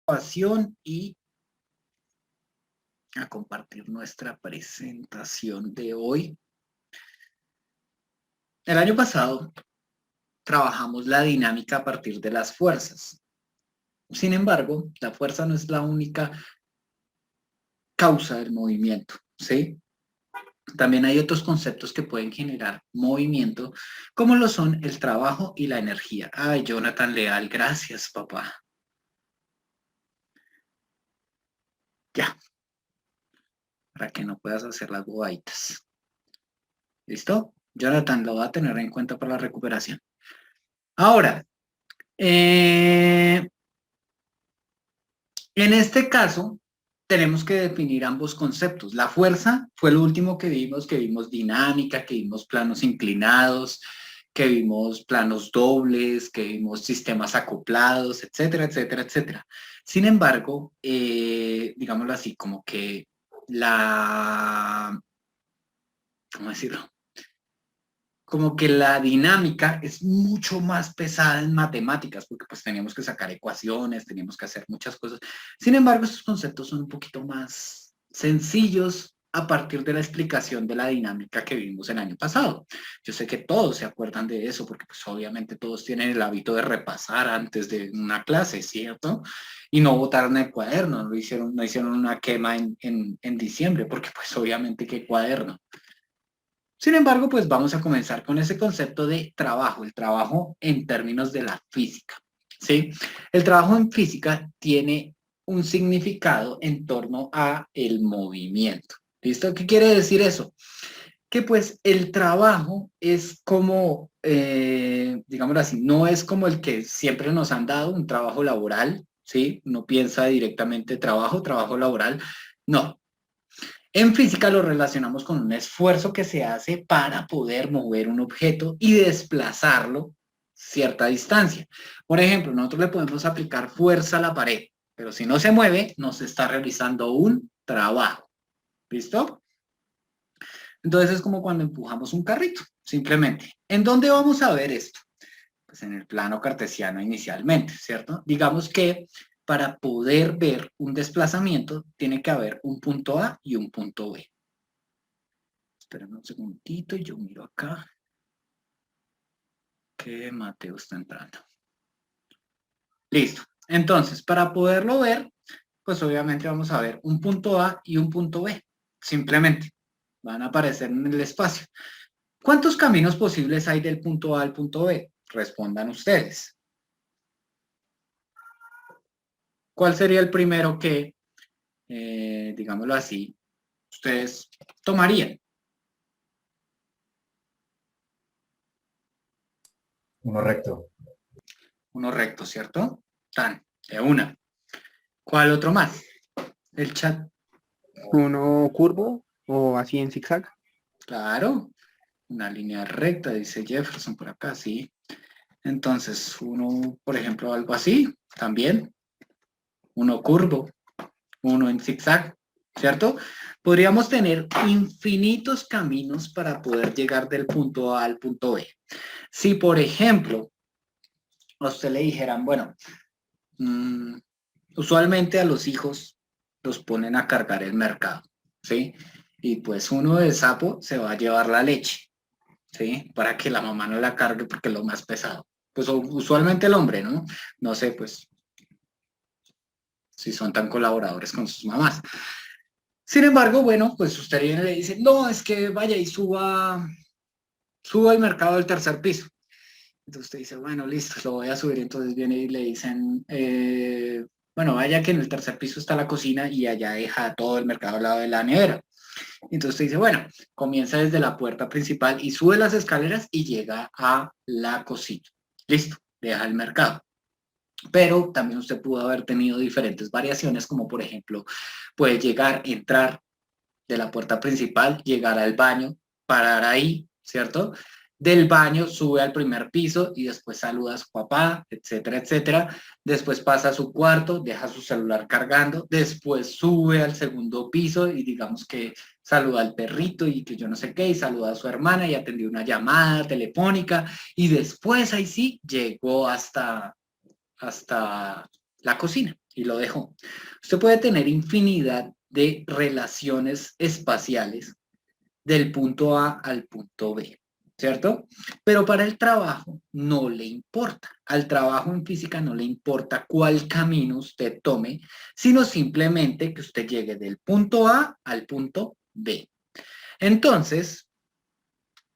Grabación y a compartir nuestra presentación de hoy. El año pasado trabajamos la dinámica a partir de las fuerzas. Sin embargo, la fuerza no es la única causa del movimiento, ¿sí? También hay otros conceptos que pueden generar movimiento, como lo son el trabajo y la energía. Ay, Jonathan Leal, gracias, papá. Ya, para que no puedas hacer las bobaditas. ¿Listo? Jonathan, lo va a tener en cuenta para la recuperación. Ahora, en este caso, tenemos que definir ambos conceptos. La fuerza fue lo último que vimos dinámica, que vimos planos inclinados, que vimos planos dobles, que vimos sistemas acoplados, etcétera, etcétera, etcétera. Sin embargo, digámoslo así, como que ¿cómo decirlo? Como que la dinámica es mucho más pesada en matemáticas, porque pues teníamos que sacar ecuaciones, teníamos que hacer muchas cosas. Sin embargo, estos conceptos son un poquito más sencillos a partir de la explicación de la dinámica que vimos el año pasado. Yo sé que todos se acuerdan de eso, porque pues obviamente todos tienen el hábito de repasar antes de una clase, ¿cierto? Y no botaron el cuaderno, no hicieron una quema en diciembre, porque pues obviamente qué cuaderno. Sin embargo, pues vamos a comenzar con ese concepto de trabajo, el trabajo en términos de la física, ¿sí? El trabajo en física tiene un significado en torno a el movimiento. ¿Listo? ¿Qué quiere decir eso? Que pues el trabajo es como, digámoslo así, no es como el que siempre nos han dado, un trabajo laboral, ¿sí? Uno piensa directamente trabajo laboral. No, en física lo relacionamos con un esfuerzo que se hace para poder mover un objeto y desplazarlo cierta distancia. Por ejemplo, nosotros le podemos aplicar fuerza a la pared, pero si no se mueve, no se está realizando un trabajo. ¿Listo? Entonces es como cuando empujamos un carrito, simplemente. ¿En dónde vamos a ver esto? Pues en el plano cartesiano inicialmente, ¿cierto? Digamos que para poder ver un desplazamiento tiene que haber un punto A y un punto B. Espérame un segundito y yo miro acá que Mateo está entrando. Listo. Entonces, para poderlo ver, pues obviamente vamos a ver un punto A y un punto B. Simplemente van a aparecer en el espacio. ¿Cuántos caminos posibles hay del punto A al punto B? Respondan ustedes. ¿Cuál sería el primero que, digámoslo así, ustedes tomarían? Uno recto. Uno recto, ¿cierto? Tan, de una. ¿Cuál otro más? El chat. Uno curvo o así en zigzag. Claro. Una línea recta, dice Jefferson por acá, sí. Entonces, uno, por ejemplo, algo así, también. Uno curvo, uno en zigzag, ¿cierto? Podríamos tener infinitos caminos para poder llegar del punto A al punto B. Si, por ejemplo, a usted le dijeran, bueno, usualmente a los hijos los ponen a cargar el mercado, ¿sí? Y pues uno de sapo se va a llevar la leche, ¿sí? Para que la mamá no la cargue porque es lo más pesado. Pues usualmente el hombre, ¿no? No sé, pues, si son tan colaboradores con sus mamás. Sin embargo, bueno, pues usted viene y le dice, no, es que vaya y suba al mercado del tercer piso. Entonces usted dice, bueno, listo, lo voy a subir. Entonces viene y le dicen, bueno, vaya que en el tercer piso está la cocina y allá deja todo el mercado al lado de la nevera. Entonces usted dice, bueno, comienza desde la puerta principal y sube las escaleras y llega a la cocina. Listo, deja el mercado. Pero también usted pudo haber tenido diferentes variaciones, como por ejemplo, puede llegar, entrar de la puerta principal, llegar al baño, parar ahí, ¿cierto? Del baño sube al primer piso y después saluda a su papá, etcétera, etcétera. Después pasa a su cuarto, deja su celular cargando, después sube al segundo piso y digamos que saluda al perrito y que yo no sé qué, y saluda a su hermana y atendió una llamada telefónica y después ahí sí llegó hasta la cocina. y lo dejo. Usted puede tener infinidad de relaciones espaciales del punto A al punto B, ¿cierto? Pero para el trabajo no le importa. Al trabajo en física no le importa cuál camino usted tome, sino simplemente que usted llegue del punto A al punto B. Entonces,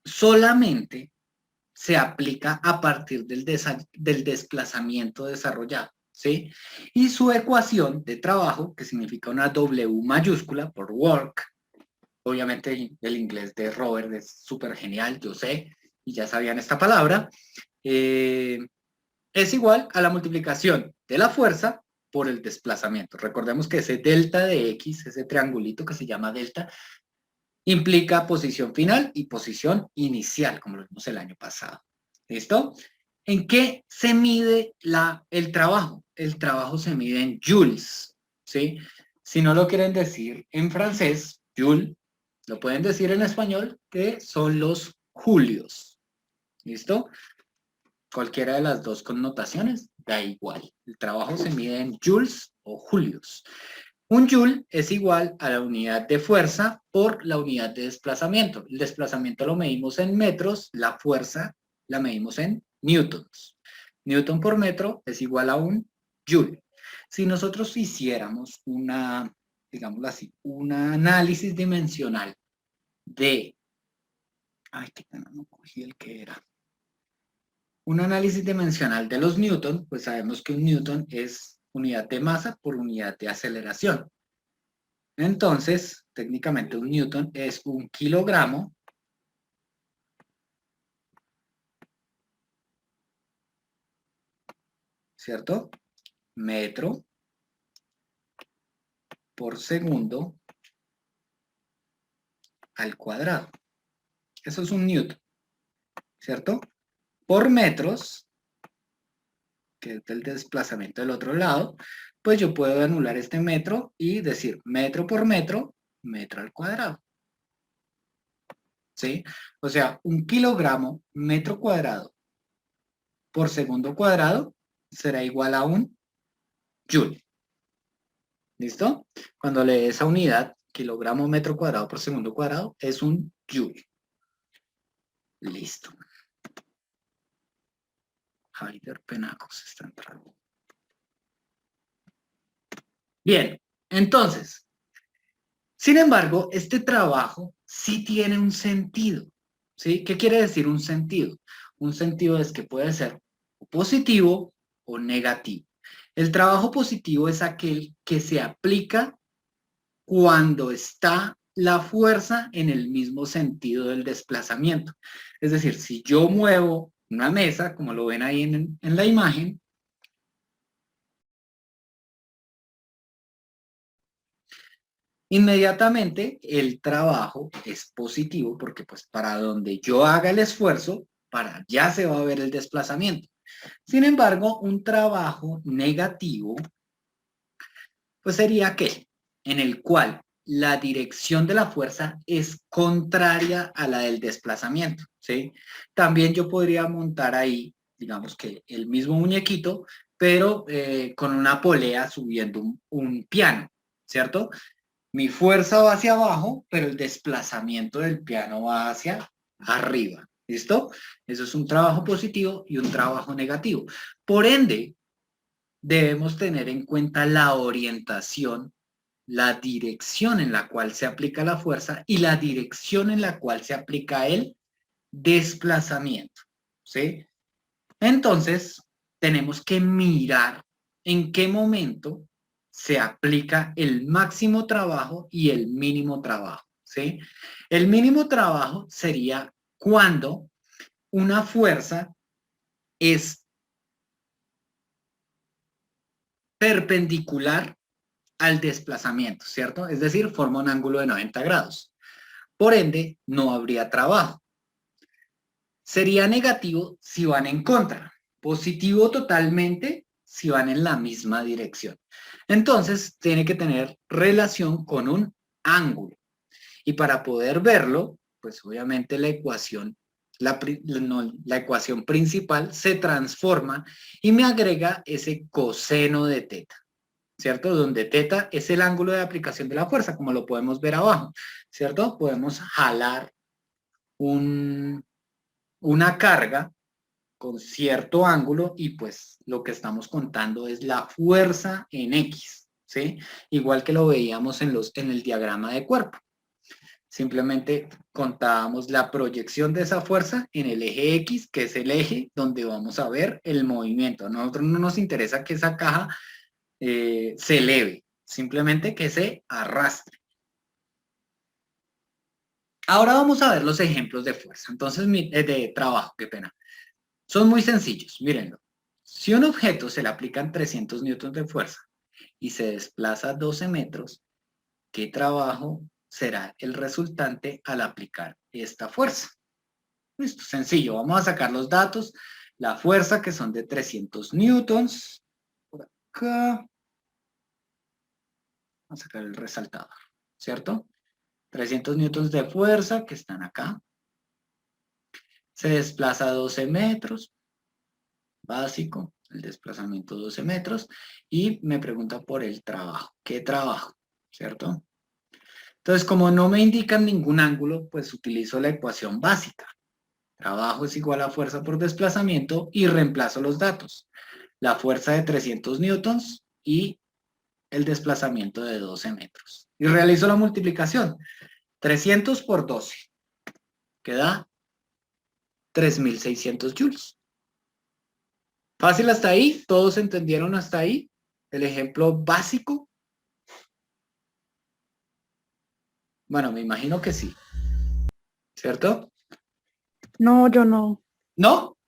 solamente se aplica a partir del desplazamiento desarrollado, ¿sí? Y su ecuación de trabajo, que significa una W mayúscula por work, obviamente el inglés de Robert es súper genial, yo sé, y ya sabían esta palabra, es igual a la multiplicación de la fuerza por el desplazamiento. Recordemos que ese delta de X, ese triangulito que se llama delta, implica posición final y posición inicial, como lo vimos el año pasado. ¿Listo? ¿En qué se mide el trabajo? El trabajo se mide en joules, ¿sí? Si no lo quieren decir en francés, joule, lo pueden decir en español, que son los julios. ¿Listo? Cualquiera de las dos connotaciones, da igual. El trabajo se mide en joules o julios. Un joule es igual a la unidad de fuerza por la unidad de desplazamiento. El desplazamiento lo medimos en metros, la fuerza la medimos en newtons. Newton por metro es igual a un joule. Si nosotros hiciéramos digámoslo así, un análisis dimensional de, qué pena, no cogí el que era. Un análisis dimensional de los newton, pues sabemos que un newton es unidad de masa por unidad de aceleración. Entonces, técnicamente un newton es un kilogramo ¿cierto? Metro por segundo al cuadrado. Eso es un newton, ¿cierto? Por metros, que es el desplazamiento del otro lado, pues yo puedo anular este metro y decir metro por metro, metro al cuadrado. ¿Sí? O sea, un kilogramo metro cuadrado por segundo cuadrado será igual a un joule. ¿Listo? Cuando le dé esa unidad, kilogramo metro cuadrado por segundo cuadrado, es un joule. Listo. Haider Penacos está entrando. Bien, entonces, sin embargo, este trabajo sí tiene un sentido, ¿sí? ¿Qué quiere decir un sentido? Un sentido es que puede ser positivo o negativo. El trabajo positivo es aquel que se aplica cuando está la fuerza en el mismo sentido del desplazamiento. Es decir, si yo muevo una mesa, como lo ven ahí en la imagen, inmediatamente el trabajo es positivo porque pues para donde yo haga el esfuerzo, para allá se va a ver el desplazamiento. Sin embargo, un trabajo negativo pues sería aquel en el cual la dirección de la fuerza es contraria a la del desplazamiento, ¿sí? También yo podría montar ahí, digamos que el mismo muñequito, pero con una polea subiendo un piano, ¿cierto? Mi fuerza va hacia abajo, pero el desplazamiento del piano va hacia arriba. ¿Listo? Eso es un trabajo positivo y un trabajo negativo. Por ende, debemos tener en cuenta la orientación, la dirección en la cual se aplica la fuerza y la dirección en la cual se aplica el desplazamiento. ¿Sí? Entonces, tenemos que mirar en qué momento se aplica el máximo trabajo y el mínimo trabajo, ¿sí? El mínimo trabajo sería cuando una fuerza es perpendicular al desplazamiento, ¿cierto? Es decir, forma un ángulo de 90 grados. Por ende, no habría trabajo. Sería negativo si van en contra, positivo totalmente si van en la misma dirección. Entonces, tiene que tener relación con un ángulo. Y para poder verlo, pues obviamente la ecuación, la ecuación principal se transforma y me agrega ese coseno de teta. ¿cierto? Donde teta es el ángulo de aplicación de la fuerza, como lo podemos ver abajo, ¿cierto? Podemos jalar una carga con cierto ángulo y pues lo que estamos contando es la fuerza en X, ¿sí? Igual que lo veíamos en el diagrama de cuerpo. Simplemente contábamos la proyección de esa fuerza en el eje X, que es el eje donde vamos a ver el movimiento. A nosotros no nos interesa que esa caja se eleve, simplemente que se arrastre. Ahora vamos a ver los ejemplos de fuerza, entonces de trabajo, qué pena. Son muy sencillos, mírenlo. Si un objeto se le aplican 300 newtons de fuerza y se desplaza 12 metros, ¿qué trabajo será el resultante al aplicar esta fuerza? Listo, sencillo, vamos a sacar los datos. La fuerza que son de 300 newtons, por acá. Vamos a sacar el resaltador, ¿cierto? 300 newtons de fuerza que están acá. Se desplaza 12 metros, básico, el desplazamiento 12 metros, y me pregunta por el trabajo. ¿Qué trabajo? ¿Cierto? Entonces, como no me indican ningún ángulo, pues utilizo la ecuación básica. Trabajo es igual a fuerza por desplazamiento y reemplazo los datos. La fuerza de 300 newtons y el desplazamiento de 12 metros. Y realizo la multiplicación. 300 por 12. Queda 3.600 joules. Fácil hasta ahí. ¿Todos entendieron hasta ahí? El ejemplo básico. Bueno, me imagino que sí. ¿Cierto? No, yo no. ¿No?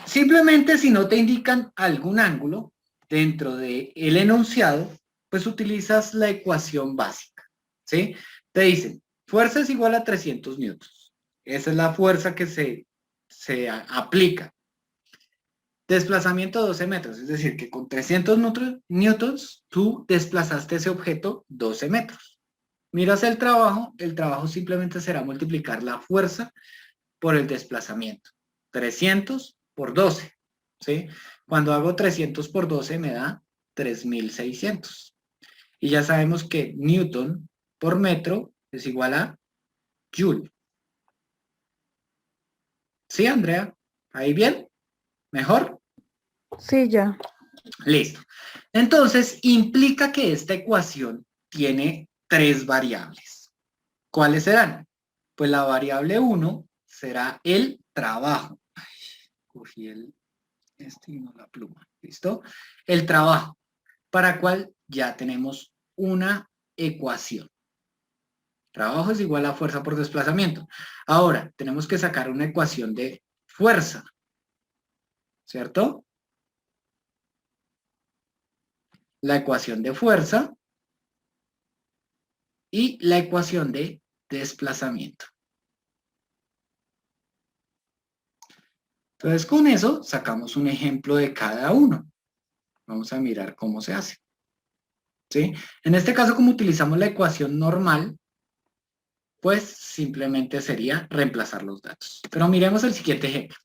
Simplemente si no te indican algún ángulo dentro del enunciado, pues utilizas la ecuación básica, ¿sí? Te dicen, fuerza es igual a 300 newtons. Esa es la fuerza que se aplica. Desplazamiento 12 metros, es decir, que con 300 newtons tú desplazaste ese objeto 12 metros. Miras el trabajo simplemente será multiplicar la fuerza por el desplazamiento. 300 por 12, ¿sí? Cuando hago 300 por 12 me da 3.600. Y ya sabemos que Newton por metro es igual a Joule. ¿Sí, Andrea? ¿Ahí bien? ¿Mejor? Sí, ya. Listo. Entonces, implica que esta ecuación tiene tres variables. ¿Cuáles serán? Pues la variable 1 será el trabajo. Ay, cogí y no la pluma. ¿Listo? El trabajo, para cual ya tenemos una ecuación. Trabajo es igual a fuerza por desplazamiento. Ahora, tenemos que sacar una ecuación de fuerza. ¿Cierto? La ecuación de fuerza y la ecuación de desplazamiento. Entonces, con eso sacamos un ejemplo de cada uno. Vamos a mirar cómo se hace. ¿Sí? En este caso, como utilizamos la ecuación normal, pues simplemente sería reemplazar los datos. Pero miremos el siguiente ejemplo.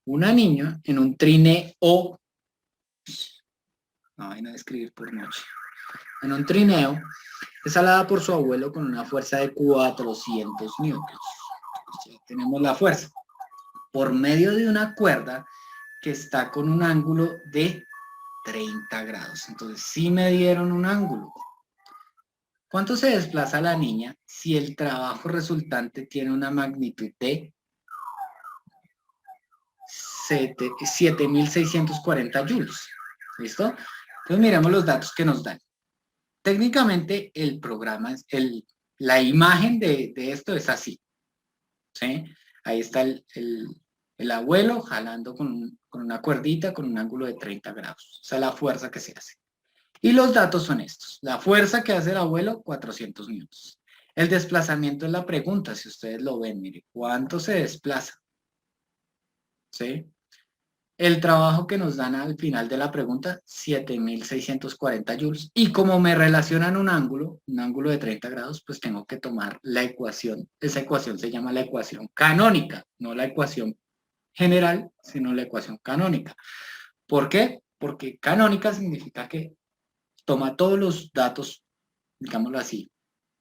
Una niña en un trineo, no vaina de escribir por noche, en un trineo es alada por su abuelo con una fuerza de 400 newtons. Ya tenemos la fuerza. Por medio de una cuerda que está con un ángulo de 30 grados. Entonces, sí me dieron un ángulo. ¿Cuánto se desplaza la niña si el trabajo resultante tiene una magnitud de 7.640 joules? ¿Listo? Entonces miremos los datos que nos dan. Técnicamente el programa, la imagen de esto es así. ¿Sí? Ahí está el abuelo jalando con una cuerdita con un ángulo de 30 grados. Esa es la fuerza que se hace. Y los datos son estos. La fuerza que hace el abuelo, 400 newtons. El desplazamiento es la pregunta, si ustedes lo ven, mire, ¿cuánto se desplaza? ¿Sí? El trabajo que nos dan al final de la pregunta, 7.640 joules. Y como me relacionan un ángulo de 30 grados, pues tengo que tomar la ecuación. Esa ecuación se llama la ecuación canónica, no la ecuación general, sino la ecuación canónica. ¿Por qué? Porque canónica significa que toma todos los datos, digámoslo así,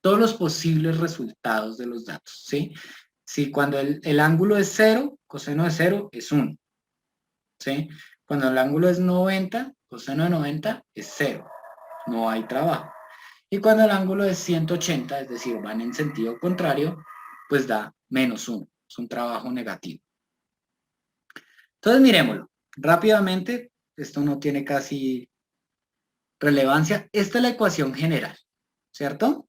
todos los posibles resultados de los datos, ¿sí? Si cuando el ángulo es 0, coseno de 0 es 1, ¿sí? Cuando el ángulo es 90, coseno de 90 es 0, no hay trabajo. Y cuando el ángulo es 180, es decir, van en sentido contrario, pues da -1, es un trabajo negativo. Entonces miremoslo, rápidamente, esto no tiene casi relevancia. Esta es la ecuación general, ¿cierto?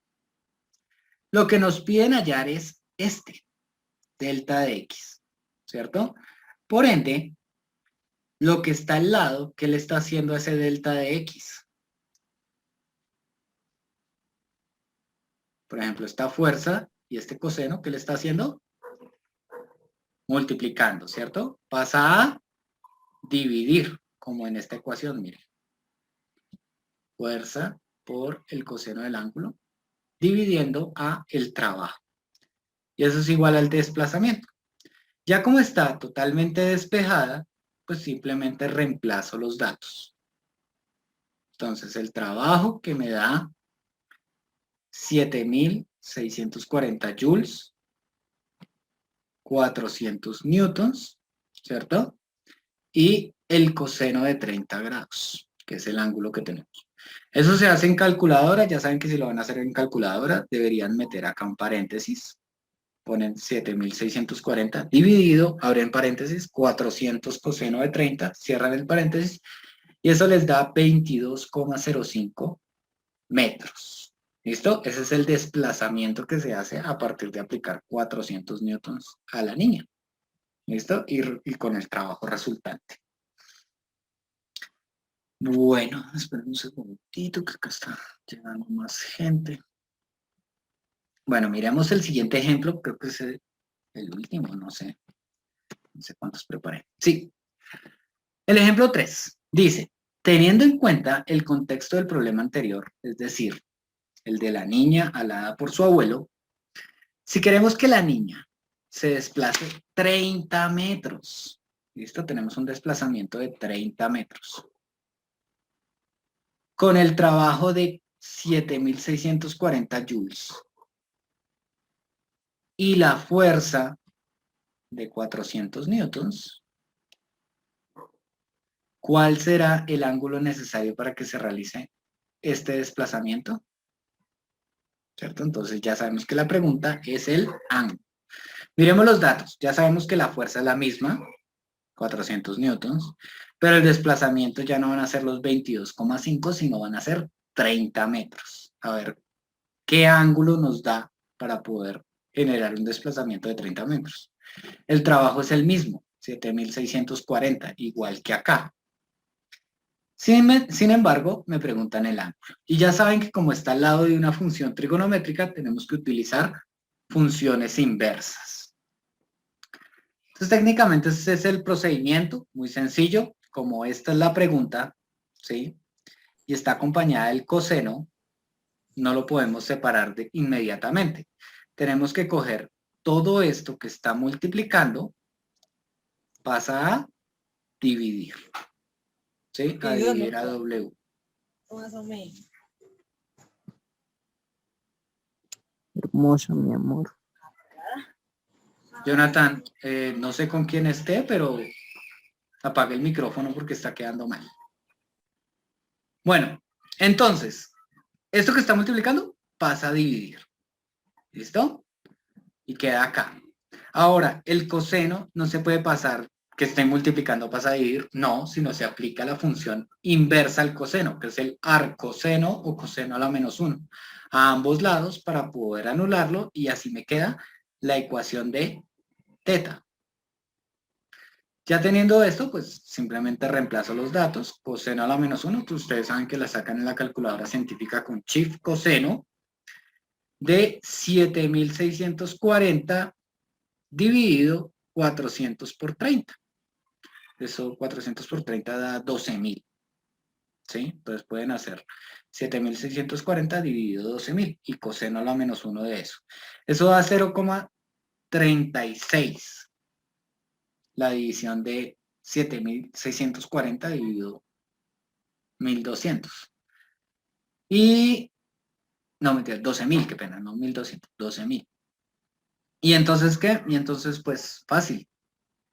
Lo que nos piden hallar es delta de x, ¿cierto? Por ende, lo que está al lado, ¿qué le está haciendo a ese delta de x? Por ejemplo, esta fuerza y este coseno, ¿qué le está haciendo? Multiplicando, ¿cierto? Pasa a dividir, como en esta ecuación, miren. Fuerza por el coseno del ángulo, dividiendo a el trabajo. Y eso es igual al desplazamiento. Ya como está totalmente despejada, pues simplemente reemplazo los datos. Entonces el trabajo que me da 7.640 joules, 400 newtons, ¿cierto? Y el coseno de 30 grados, que es el ángulo que tenemos. Eso se hace en calculadora, ya saben que si lo van a hacer en calculadora, deberían meter acá un paréntesis. Ponen 7.640 dividido, abren paréntesis, 400 coseno de 30, cierran el paréntesis, y eso les da 22,05 metros. ¿Listo? Ese es el desplazamiento que se hace a partir de aplicar 400 newtons a la niña. ¿Listo? Y con el trabajo resultante. Bueno, esperen un segundito que acá está llegando más gente. Bueno, miremos el siguiente ejemplo, creo que es el último, no sé cuántos preparé. Sí, el ejemplo 3 dice, teniendo en cuenta el contexto del problema anterior, es decir, el de la niña alada por su abuelo, si queremos que la niña se desplace 30 metros, ¿listo? Tenemos un desplazamiento de 30 metros. Con el trabajo de 7.640 joules y la fuerza de 400 newtons, ¿cuál será el ángulo necesario para que se realice este desplazamiento? ¿Cierto? Entonces ya sabemos que la pregunta es el ángulo. Miremos los datos. Ya sabemos que la fuerza es la misma, 400 newtons, pero el desplazamiento ya no van a ser los 22,5, sino van a ser 30 metros. A ver, ¿qué ángulo nos da para poder generar un desplazamiento de 30 metros? El trabajo es el mismo, 7.640, igual que acá. Sin embargo, me preguntan el ángulo. Y ya saben que como está al lado de una función trigonométrica, tenemos que utilizar funciones inversas. Entonces, técnicamente ese es el procedimiento, muy sencillo. Como esta es la pregunta, ¿sí? Y está acompañada del coseno, no lo podemos separar inmediatamente. Tenemos que coger todo esto que está multiplicando, pasa a dividir. ¿Sí? A dividir a W. Más o menos. Hermosa, mi amor. Jonathan, no sé con quién esté, pero apague el micrófono porque está quedando mal. Bueno, entonces, esto que está multiplicando pasa a dividir. ¿Listo? Y queda acá. Ahora, el coseno no se puede pasar que esté multiplicando pasa a dividir, no, sino se aplica la función inversa al coseno, que es el arcoseno o coseno a la -1, a ambos lados para poder anularlo y así me queda la ecuación de teta. Ya teniendo esto, pues simplemente reemplazo los datos, coseno a la -1, que ustedes saben que la sacan en la calculadora científica con shift coseno, de 7.640 dividido 400 por 30. Eso 400 por 30 da 12.000. ¿Sí? Entonces pueden hacer 7.640 dividido 12.000 y coseno a la -1 de eso. Eso da 0,36. La división de 7.640 dividido 1.200. Y, no, mentira, 12.000, qué pena, no 1.200, 12.000. ¿Y entonces qué? Y entonces, pues, fácil.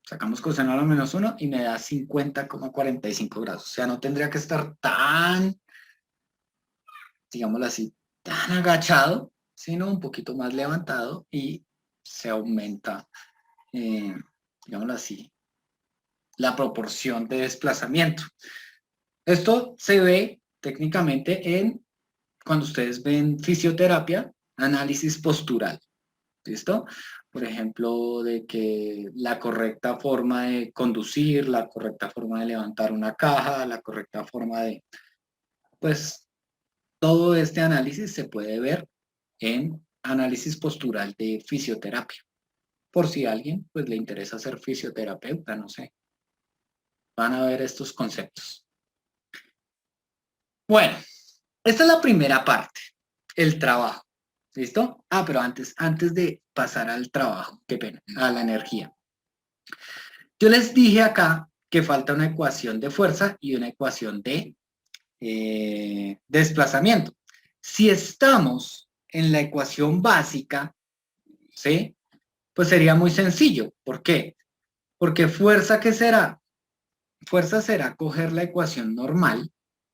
Sacamos coseno a la -1 y me da 50,45 grados. O sea, no tendría que estar tan, digámoslo así, tan agachado, sino un poquito más levantado y se aumenta, digámoslo así, la proporción de desplazamiento. Esto se ve técnicamente cuando ustedes ven fisioterapia, análisis postural. ¿Listo? Por ejemplo, de que la correcta forma de conducir, la correcta forma de levantar una caja, la correcta forma de, pues, todo este análisis se puede ver en análisis postural de fisioterapia. Por si a alguien, pues, le interesa ser fisioterapeuta, no sé. Van a ver estos conceptos. Bueno, esta es la primera parte, el trabajo. ¿Listo? Pero antes de pasar al trabajo, qué pena, a la energía. Yo les dije acá que falta una ecuación de fuerza y una ecuación de desplazamiento. Si estamos en la ecuación básica, ¿sí? Pues sería muy sencillo. ¿Por qué? Porque fuerza, ¿qué será? Fuerza será coger la ecuación normal,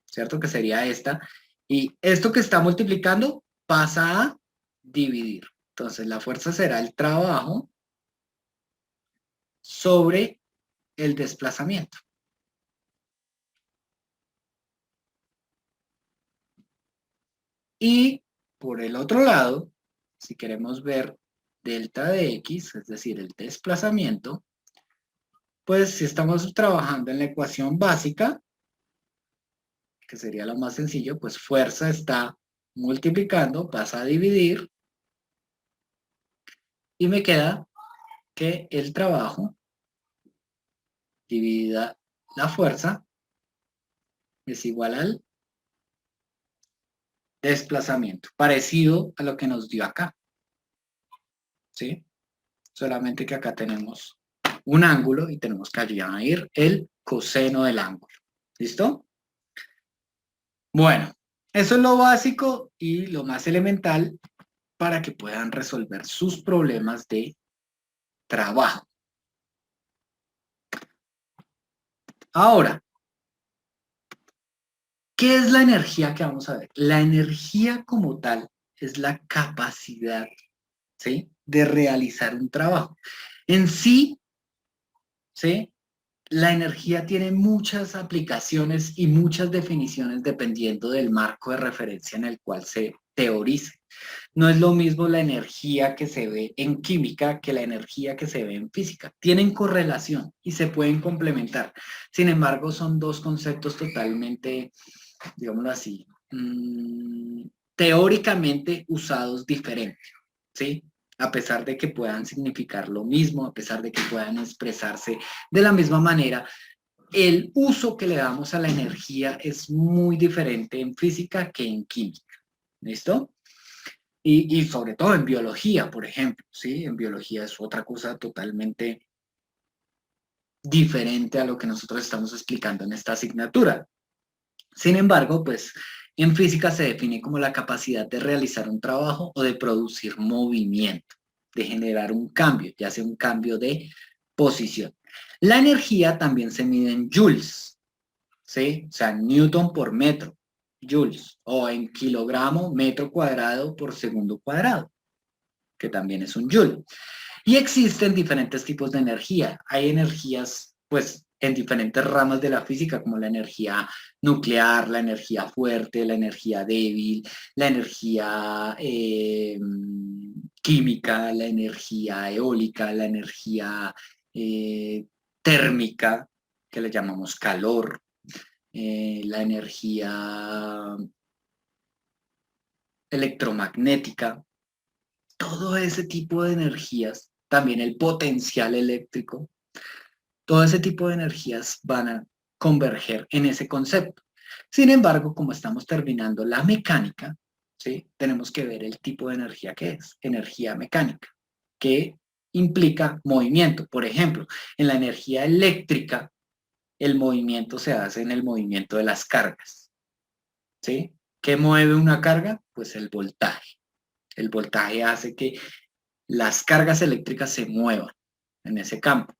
¿cierto? Que sería esta. Y esto que está multiplicando pasa a dividir. Entonces, la fuerza será el trabajo sobre el desplazamiento. Y por el otro lado, si queremos ver delta de x, es decir, el desplazamiento, pues si estamos trabajando en la ecuación básica, que sería lo más sencillo, pues fuerza está multiplicando, pasa a dividir, y me queda que el trabajo dividida la fuerza es igual al desplazamiento, parecido a lo que nos dio acá, ¿sí? Solamente que acá tenemos un ángulo y tenemos que añadir el coseno del ángulo. ¿Listo? Bueno, eso es lo básico y lo más elemental para que puedan resolver sus problemas de trabajo. Ahora, ¿qué es la energía que vamos a ver? La energía como tal es la capacidad, ¿sí?, de realizar un trabajo. En sí, ¿sí?, la energía tiene muchas aplicaciones y muchas definiciones dependiendo del marco de referencia en el cual se teorice. No es lo mismo la energía que se ve en química que la energía que se ve en física. Tienen correlación y se pueden complementar. Sin embargo, son dos conceptos totalmente, digámoslo así, teóricamente usados diferentes, ¿sí? A pesar de que puedan significar lo mismo, a pesar de que puedan expresarse de la misma manera, el uso que le damos a la energía es muy diferente en física que en química. ¿Listo? Y sobre todo en biología, por ejemplo, ¿sí? En biología es otra cosa totalmente diferente a lo que nosotros estamos explicando en esta asignatura. Sin embargo, pues en física se define como la capacidad de realizar un trabajo o de producir movimiento, de generar un cambio, ya sea un cambio de posición. La energía también se mide en joules, ¿sí? O sea, newton por metro, joules, o en kilogramo metro cuadrado por segundo cuadrado, que también es un joule. Y existen diferentes tipos de energía. Hay energías, pues, en diferentes ramas de la física, como la energía nuclear, la energía fuerte, la energía débil, la energía química, la energía eólica, la energía térmica, que le llamamos calor, la energía electromagnética, todo ese tipo de energías, también el potencial eléctrico, todo ese tipo de energías van a converger en ese concepto. Sin embargo, como estamos terminando la mecánica, ¿sí?, tenemos que ver el tipo de energía que es, energía mecánica, que implica movimiento. Por ejemplo, en la energía eléctrica, el movimiento se hace en el movimiento de las cargas, ¿sí?, ¿Qué mueve una carga? Pues el voltaje. El voltaje hace que las cargas eléctricas se muevan en ese campo.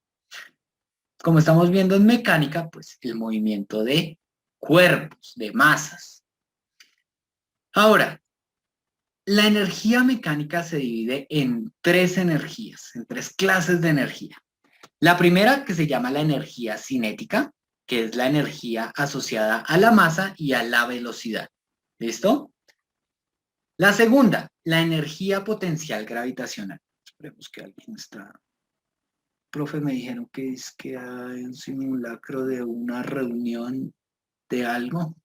Como estamos viendo en mecánica, pues el movimiento de cuerpos, de masas. Ahora, la energía mecánica se divide en tres energías, en tres clases de energía. La primera, que se llama la energía cinética, que es la energía asociada a la masa y a la velocidad. ¿Listo? La segunda, la energía potencial gravitacional. Esperemos que alguien está... Profe, me dijeron que es que hay un simulacro de una reunión de algo.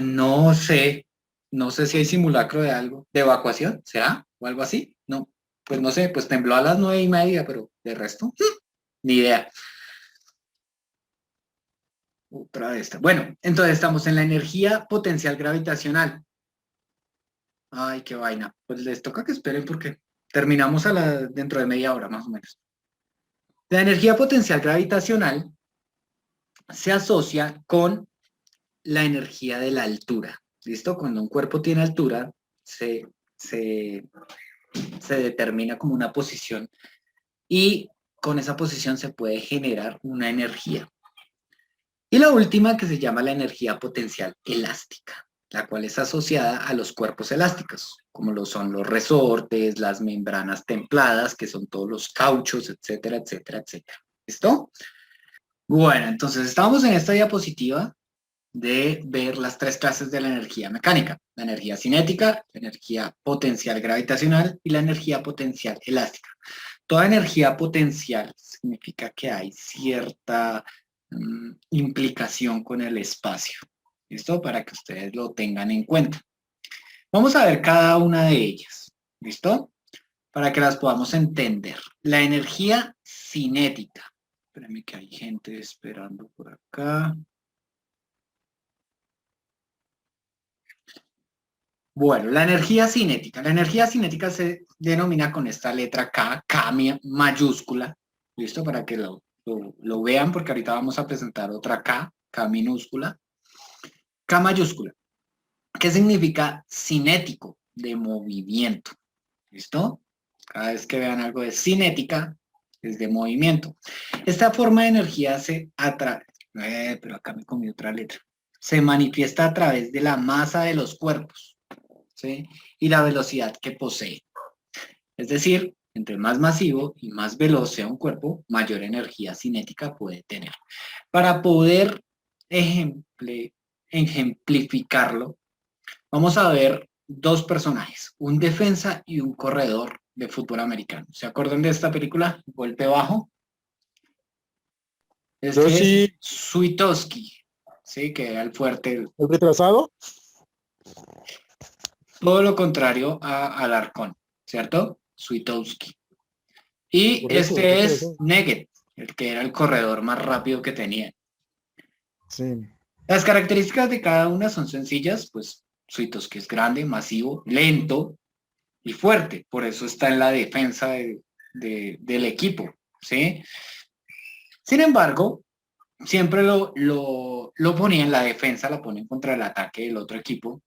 No sé. No sé si hay simulacro de algo. ¿De evacuación? ¿Será? ¿O algo así? No. Pues no sé, pues tembló a las 9:30, pero de resto, ni idea. Otra de esta. Bueno, entonces estamos en la energía potencial gravitacional. Ay, qué vaina. Pues les toca que esperen porque terminamos dentro de media hora, más o menos. La energía potencial gravitacional se asocia con la energía de la altura. ¿Listo? Cuando un cuerpo tiene altura, se determina como una posición y con esa posición se puede generar una energía. Y la última, que se llama la energía potencial elástica, la cual es asociada a los cuerpos elásticos, como lo son los resortes, las membranas templadas, que son todos los cauchos, etcétera, etcétera, etcétera. ¿Listo? Bueno, entonces estamos en esta diapositiva de ver las tres clases de la energía mecánica: la energía cinética, la energía potencial gravitacional y la energía potencial elástica. Toda energía potencial significa que hay cierta implicación con el espacio. ¿Listo? Para que ustedes lo tengan en cuenta. Vamos a ver cada una de ellas. ¿Listo? Para que las podamos entender. La energía cinética. Espérenme que hay gente esperando por acá. Bueno, la energía cinética. La energía cinética se denomina con esta letra K, K mayúscula. ¿Listo? Para que lo vean, porque ahorita vamos a presentar otra K, K minúscula. K mayúscula. ¿Qué significa cinético? De movimiento. ¿Listo? Cada vez que vean algo de cinética, es de movimiento. Esta forma de energía pero acá me comí otra letra. Se manifiesta a través de la masa de los cuerpos, ¿sí? Y la velocidad que posee. Es decir, entre más masivo y más veloz sea un cuerpo, mayor energía cinética puede tener. Para poder ejemplificarlo, vamos a ver dos personajes, un defensa y un corredor de fútbol americano. ¿Se acuerdan de esta película? Golpe bajo. Yo sí. Es Swiatkowski, ¿sí? Que era el fuerte. ¿El retrasado? Todo lo contrario a Alarcón, ¿cierto? Swiatkowski. Y Por eso, este es Neguet, el que era el corredor más rápido que tenía. Sí. Las características de cada una son sencillas, pues Swiatkowski es grande, masivo, lento y fuerte, por eso está en la defensa del equipo, ¿sí? Sin embargo, siempre lo ponía en la defensa, la ponen contra el ataque del otro equipo.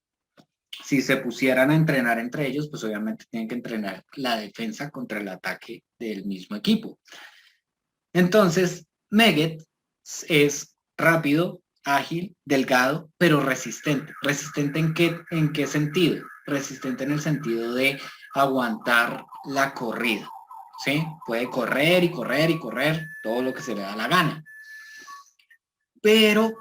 Si se pusieran a entrenar entre ellos, pues obviamente tienen que entrenar la defensa contra el ataque del mismo equipo. Entonces, Neguet es rápido, ágil, delgado, pero resistente. ¿Resistente en qué sentido? Resistente en el sentido de aguantar la corrida, ¿sí? Puede correr y correr y correr todo lo que se le da la gana. Pero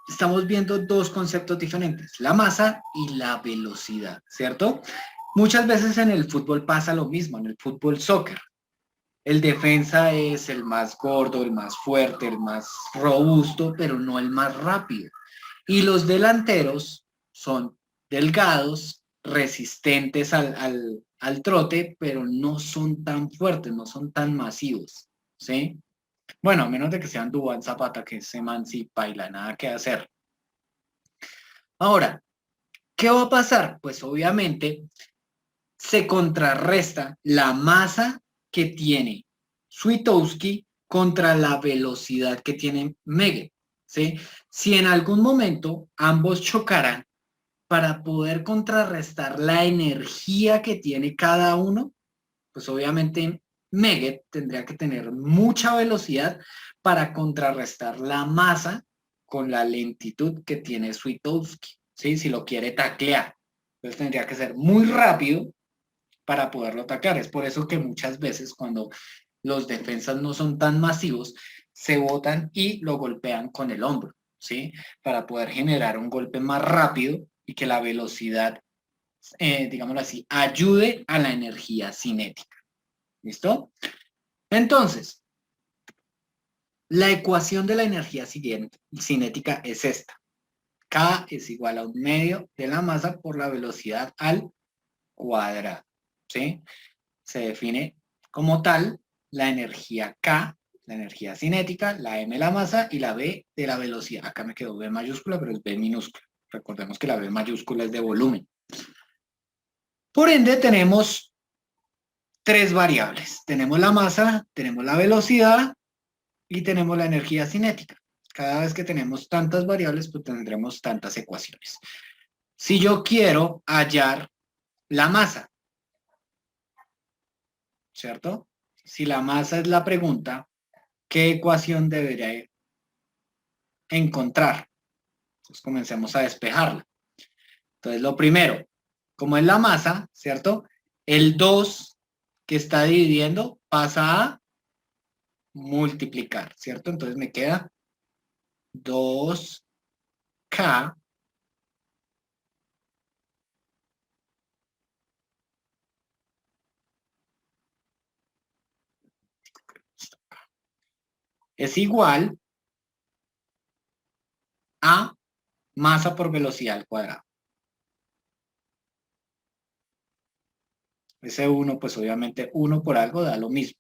estamos viendo dos conceptos diferentes, la masa y la velocidad, ¿cierto? Muchas veces en el fútbol pasa lo mismo, en el fútbol soccer. El defensa es el más gordo, el más fuerte, el más robusto, pero no el más rápido. Y los delanteros son delgados, resistentes al trote, pero no son tan fuertes, no son tan masivos, ¿sí? Bueno, a menos de que sean Duván Zapata, que se man sí baila, nada que hacer. Ahora, ¿qué va a pasar? Pues obviamente se contrarresta la masa que tiene Swiatkowski contra la velocidad que tiene Neguet, ¿sí? Si en algún momento ambos chocaran, para poder contrarrestar la energía que tiene cada uno, pues obviamente Meget tendría que tener mucha velocidad para contrarrestar la masa con la lentitud que tiene Swiatkowski, ¿sí? Si lo quiere taclear. Entonces tendría que ser muy rápido para poderlo taclear. Es por eso que muchas veces cuando los defensas no son tan masivos, se botan y lo golpean con el hombro, ¿sí? Para poder generar un golpe más rápido y que la velocidad, digámoslo así, ayude a la energía cinética. ¿Listo? Entonces, la ecuación de la energía cinética es esta. K es igual a 1/2 de la masa por la velocidad al cuadrado, ¿sí? Se define como tal la energía K, la energía cinética, la M la masa y la B de la velocidad. Acá me quedó B mayúscula, pero es B minúscula. Recordemos que la B mayúscula es de volumen. Por ende, tenemos 3 variables. Tenemos la masa, tenemos la velocidad y tenemos la energía cinética. Cada vez que tenemos tantas variables, pues tendremos tantas ecuaciones. Si yo quiero hallar la masa, ¿cierto? Si la masa es la pregunta, ¿qué ecuación debería encontrar? Entonces comencemos a despejarla. Entonces lo primero, como es la masa, ¿cierto? El 2 que está dividiendo pasa a multiplicar, ¿cierto? Entonces me queda 2K es igual a masa por velocidad al cuadrado. Ese 1, pues obviamente 1 por algo da lo mismo.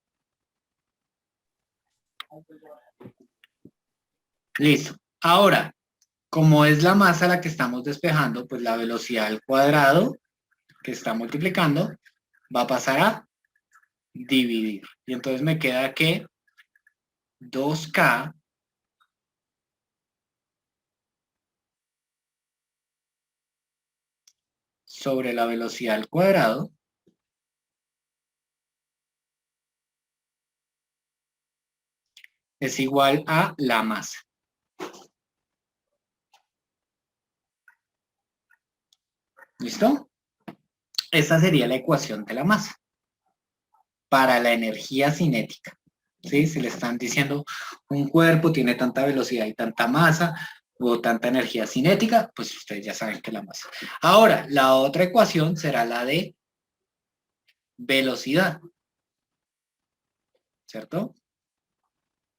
Listo. Ahora, como es la masa la que estamos despejando, pues la velocidad al cuadrado que está multiplicando va a pasar a dividir. Y entonces me queda que 2K sobre la velocidad al cuadrado es igual a la masa. ¿Listo? Esa sería la ecuación de la masa para la energía cinética. ¿Sí? Si le están diciendo un cuerpo tiene tanta velocidad y tanta masa o tanta energía cinética, pues ustedes ya saben que la masa. Ahora, la otra ecuación será la de velocidad, ¿cierto?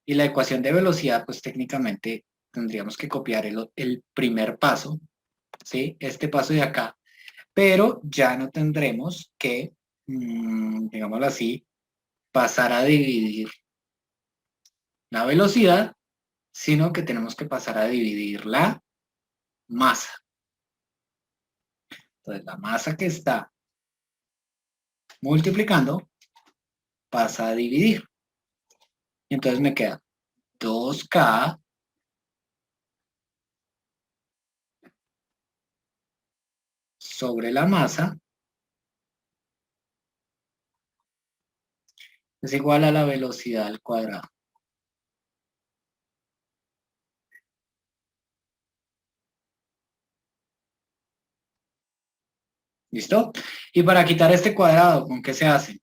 Y la ecuación de velocidad, pues técnicamente tendríamos que copiar el primer paso, ¿sí? Este paso de acá, pero ya no tendremos que, digámoslo así, pasar a dividir la velocidad, sino que tenemos que pasar a dividir la masa. Entonces, la masa que está multiplicando pasa a dividir. Y entonces me queda 2K sobre la masa es igual a la velocidad al cuadrado. ¿Listo? Y para quitar este cuadrado, ¿con qué se hace?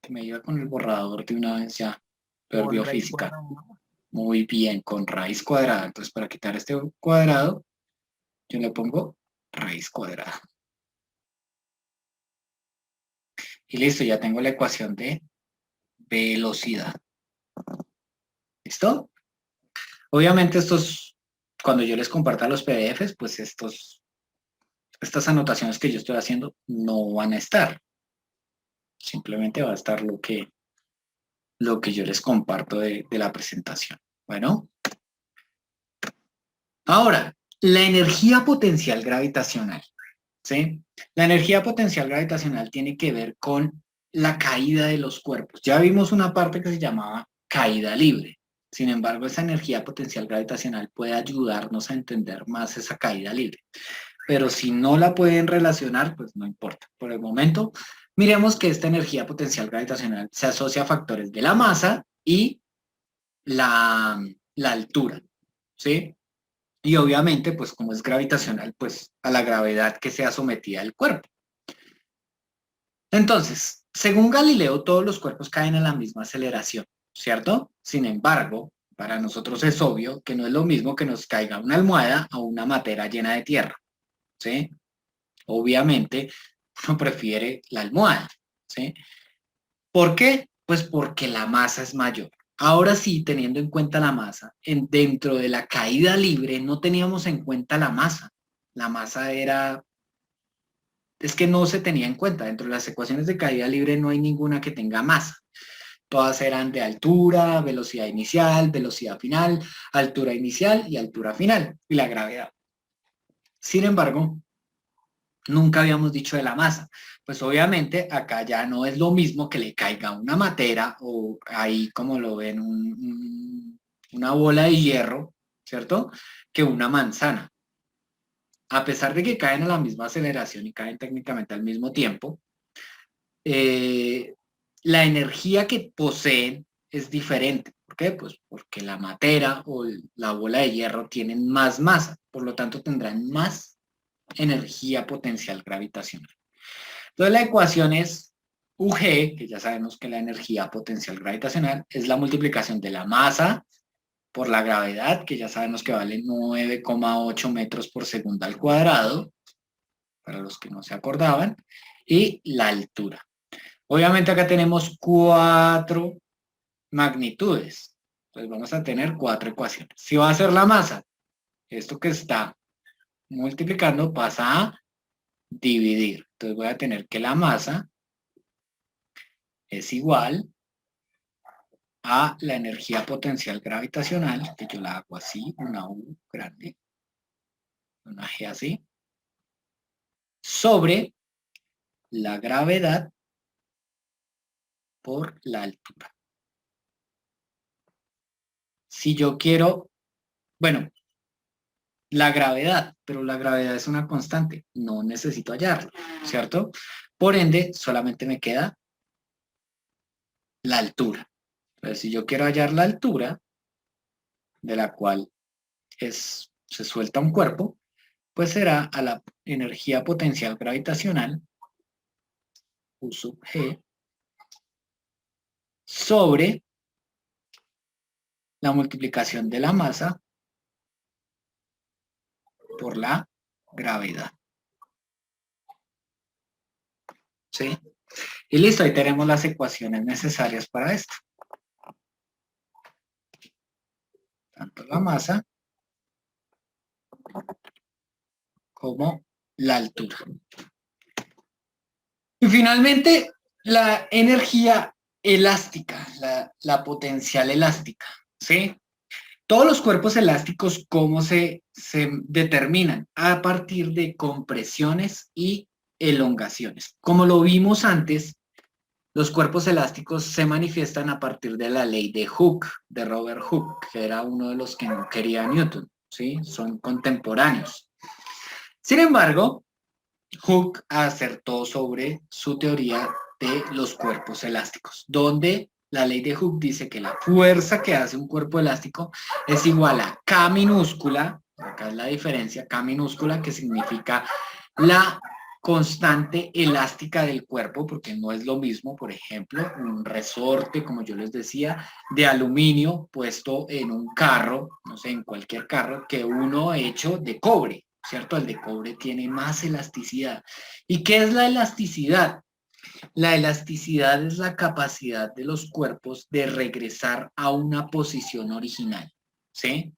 Que me iba con el borrador de una vez ya. Peor biofísica. Muy bien, con raíz cuadrada. Entonces, para quitar este cuadrado, yo le pongo raíz cuadrada. Y listo, ya tengo la ecuación de velocidad. ¿Listo? Obviamente estos, cuando yo les comparta los PDFs, pues estas anotaciones que yo estoy haciendo no van a estar. Simplemente va a estar lo que yo les comparto de la presentación. Bueno. Ahora, la energía potencial gravitacional. ¿Sí? La energía potencial gravitacional tiene que ver con la caída de los cuerpos. Ya vimos una parte que se llamaba caída libre, Sin embargo, esa energía potencial gravitacional puede ayudarnos a entender más esa caída libre. Pero si no la pueden relacionar, pues no importa. Por el momento, miremos que esta energía potencial gravitacional se asocia a factores de la masa y la altura, ¿sí? Y obviamente, pues como es gravitacional, pues a la gravedad que sea sometida el cuerpo. Entonces, según Galileo, todos los cuerpos caen a la misma aceleración, ¿cierto? Sin embargo, para nosotros es obvio que no es lo mismo que nos caiga una almohada o una matera llena de tierra, ¿sí? Obviamente, uno prefiere la almohada, ¿sí? ¿Por qué? Pues porque la masa es mayor. Ahora sí, teniendo en cuenta la masa, dentro de la caída libre no teníamos en cuenta la masa. La masa es que no se tenía en cuenta. Dentro de las ecuaciones de caída libre no hay ninguna que tenga masa. Todas eran de altura, velocidad inicial, velocidad final, altura inicial y altura final, y la gravedad. Sin embargo, nunca habíamos dicho de la masa. Pues obviamente acá ya no es lo mismo que le caiga una matera o ahí como lo ven una bola de hierro, ¿cierto? Que una manzana. A pesar de que caen a la misma aceleración y caen técnicamente al mismo tiempo, la energía que poseen es diferente. ¿Por qué? Pues porque la matera o la bola de hierro tienen más masa, por lo tanto tendrán más energía potencial gravitacional. Entonces la ecuación es UG, que ya sabemos que la energía potencial gravitacional es la multiplicación de la masa por la gravedad, que ya sabemos que vale 9,8 metros por segundo al cuadrado, para los que no se acordaban, y la altura. Obviamente acá tenemos 4 magnitudes, entonces vamos a tener 4 ecuaciones. Si va a ser la masa, esto que está multiplicando pasa a dividir. Entonces voy a tener que la masa es igual a la energía potencial gravitacional, que yo la hago así, una U grande, una G así, sobre la gravedad por la altura. Si yo quiero, bueno, la gravedad, pero la gravedad es una constante, no necesito hallarla, ¿cierto? Por ende, solamente me queda la altura. Entonces, si yo quiero hallar la altura, de la cual se suelta un cuerpo, pues será a la energía potencial gravitacional, U sub G, sobre la multiplicación de la masa por la gravedad. ¿Sí? Y listo, ahí tenemos las ecuaciones necesarias para esto. Tanto la masa como la altura. Y finalmente, la energía elástica, la potencial elástica, ¿sí? Todos los cuerpos elásticos, ¿cómo se determinan? A partir de compresiones y elongaciones. Como lo vimos antes, los cuerpos elásticos se manifiestan a partir de la ley de Hooke, de Robert Hooke, que era uno de los que no quería Newton, ¿sí? Son contemporáneos. Sin embargo, Hooke acertó sobre su teoría de los cuerpos elásticos, donde la ley de Hooke dice que la fuerza que hace un cuerpo elástico es igual a K minúscula, acá es la diferencia, K minúscula, que significa la constante elástica del cuerpo, porque no es lo mismo, por ejemplo, un resorte, como yo les decía, de aluminio puesto en un carro, no sé, en cualquier carro, que uno hecho de cobre, ¿cierto? El de cobre tiene más elasticidad. ¿Y qué es la elasticidad? La elasticidad es la capacidad de los cuerpos de regresar a una posición original, ¿sí?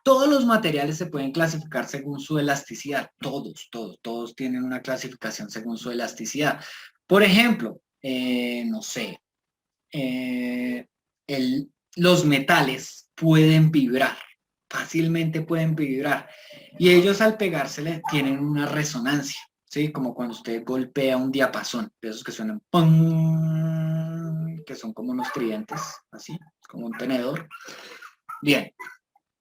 Todos los materiales se pueden clasificar según su elasticidad, todos tienen una clasificación según su elasticidad. Por ejemplo, no sé, los metales pueden vibrar, fácilmente pueden vibrar, y ellos al pegársele tienen una resonancia, ¿sí? Como cuando usted golpea un diapasón, de esos que suenan ¡pum!, que son como unos tridentes, así. como un tenedor. Bien,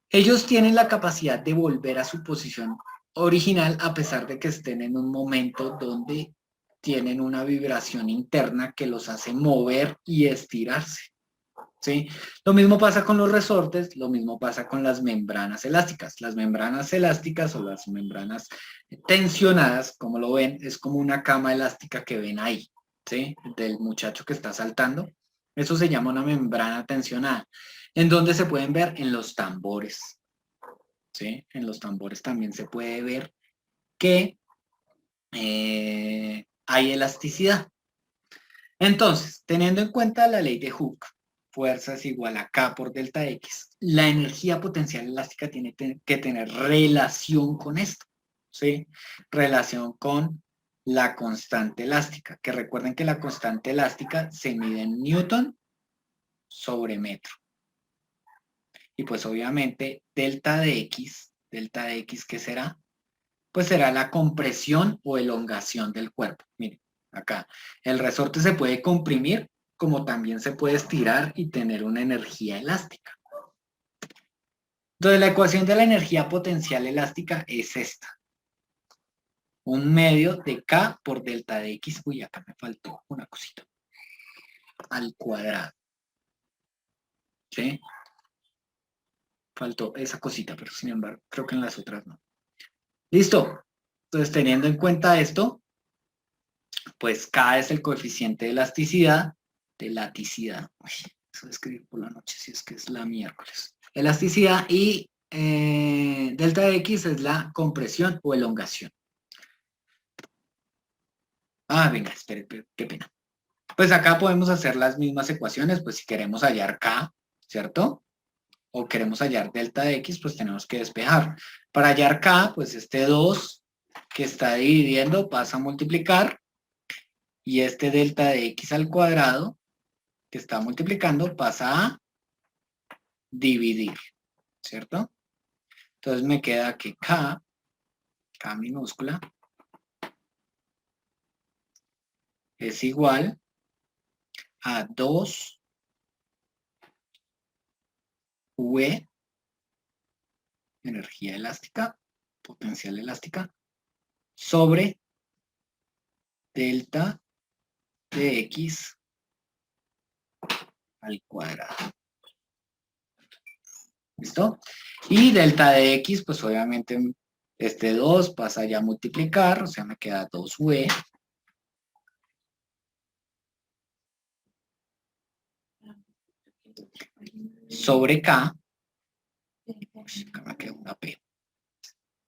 ellos tienen la capacidad de volver a su posición original a pesar de que estén en un momento donde tienen una vibración interna que los hace mover y estirarse. ¿Sí? Lo mismo pasa con los resortes, lo mismo pasa con las membranas elásticas. Las membranas elásticas o las membranas tensionadas, como lo ven, es como una cama elástica que ven ahí, ¿sí? Del muchacho que está saltando. Eso se llama una membrana tensionada. ¿En dónde se pueden ver? En los tambores, ¿sí? En los tambores también se puede ver que hay elasticidad. Entonces, teniendo en cuenta la ley de Hooke, fuerza es igual a K por delta X, la energía potencial elástica tiene que tener relación con esto, ¿sí? Relación con la constante elástica, que recuerden que la constante elástica se mide en Newton sobre metro. Y pues obviamente delta de X, ¿qué será? Pues será la compresión o elongación del cuerpo. Miren, acá, el resorte se puede comprimir como también se puede estirar y tener una energía elástica. Entonces la ecuación de la energía potencial elástica es esta. Un medio de K por delta de X. Uy, acá me faltó una cosita. Al cuadrado. ¿Sí? Faltó esa cosita, pero sin embargo, creo que en las otras no. Listo. Entonces, teniendo en cuenta esto, pues K es el coeficiente de elasticidad, Uy, eso de escribir por la noche, si es que es la miércoles. Elasticidad y delta de X es la compresión o elongación. Ah, venga, espere, qué pena. Pues acá podemos hacer las mismas ecuaciones, pues si queremos hallar K, ¿cierto? O queremos hallar delta de X, pues tenemos que despejar. Para hallar K, pues este 2 que está dividiendo pasa a multiplicar y este delta de X al cuadrado que está multiplicando pasa a dividir, ¿cierto? Entonces me queda que K minúscula, es igual a 2 V, energía elástica, potencial elástica, sobre delta de X al cuadrado. ¿Listo? Y delta de X, pues obviamente este 2 pasa ya a multiplicar, o sea, me queda 2V sobre K, acá me queda una P,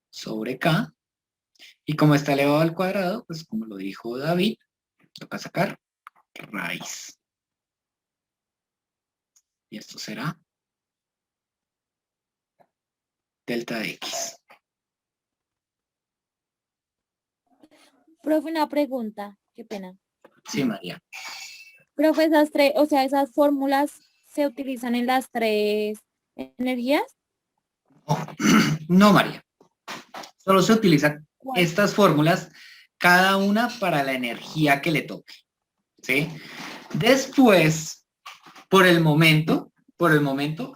sobre K, y como está elevado al cuadrado, pues como lo dijo David, toca sacar raíz. Y esto será delta de X. Profe, una pregunta, qué pena. Sí, María. Profe, esas tres, o sea, esas fórmulas se utilizan en las tres energías. No, María. Solo se utilizan ¿Cuál? estas fórmulas, cada una para la energía que le toque. ¿Sí? Después, por el momento,